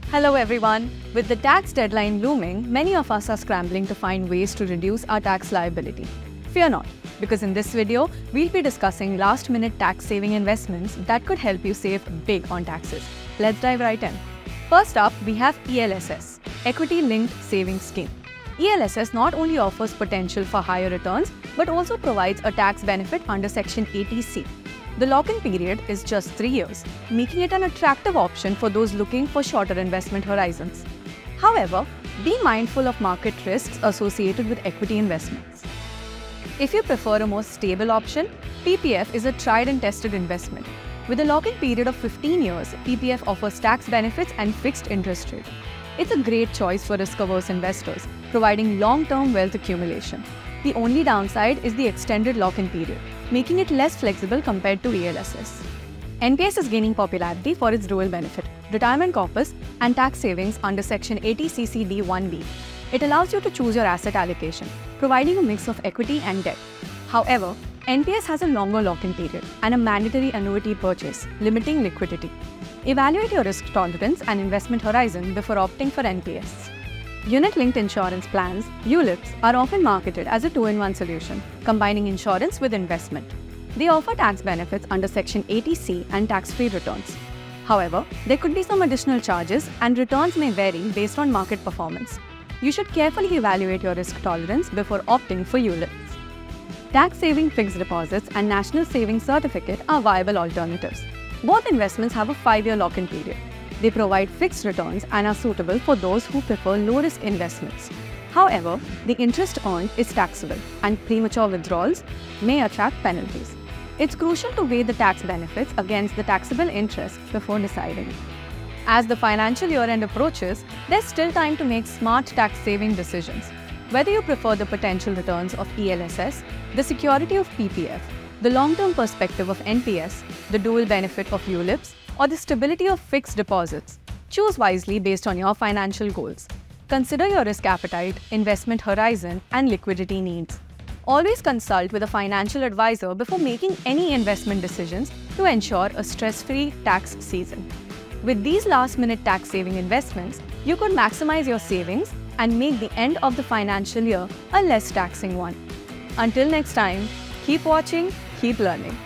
Hello everyone. With the tax deadline looming, many of us are scrambling to find ways to reduce our tax liability. Fear not, because in this video, we'll be discussing last-minute tax-saving investments that could help you save big on taxes. Let's dive right in. First up, we have ELSS, Equity Linked Savings Scheme. ELSS not only offers potential for higher returns, but also provides a tax benefit under Section 80C. The lock-in period is just 3 years, making it an attractive option for those looking for shorter investment horizons. However, be mindful of market risks associated with equity investments. If you prefer a more stable option, PPF is a tried and tested investment. With a lock-in period of 15 years, PPF offers tax benefits and fixed interest rate. It's a great choice for risk-averse investors, providing long-term wealth accumulation. The only downside is the extended lock-in period, making it less flexible compared to ELSS. NPS is gaining popularity for its dual benefit, retirement corpus and tax savings under Section 80CCD1B. It allows you to choose your asset allocation, providing a mix of equity and debt. However, NPS has a longer lock-in period and a mandatory annuity purchase, limiting liquidity. Evaluate your risk tolerance and investment horizon before opting for NPS. Unit-linked insurance plans, ULIPs, are often marketed as a two-in-one solution, combining insurance with investment. They offer tax benefits under Section 80C and tax-free returns. However, there could be some additional charges and returns may vary based on market performance. You should carefully evaluate your risk tolerance before opting for ULIPs. Tax-saving fixed deposits and National Savings Certificate are viable alternatives. Both investments have a 5-year lock-in period. They provide fixed returns and are suitable for those who prefer low-risk investments. However, the interest earned is taxable and premature withdrawals may attract penalties. It's crucial to weigh the tax benefits against the taxable interest before deciding. As the financial year-end approaches, there's still time to make smart tax-saving decisions. Whether you prefer the potential returns of ELSS, the security of PPF, the long-term perspective of NPS, the dual benefit of ULIPs, or the stability of fixed deposits, choose wisely based on your financial goals. Consider your risk appetite, investment horizon, and liquidity needs. Always consult with a financial advisor before making any investment decisions to ensure a stress-free tax season. With these last-minute tax-saving investments, you could maximize your savings and make the end of the financial year a less taxing one. Until next time, keep watching, keep learning.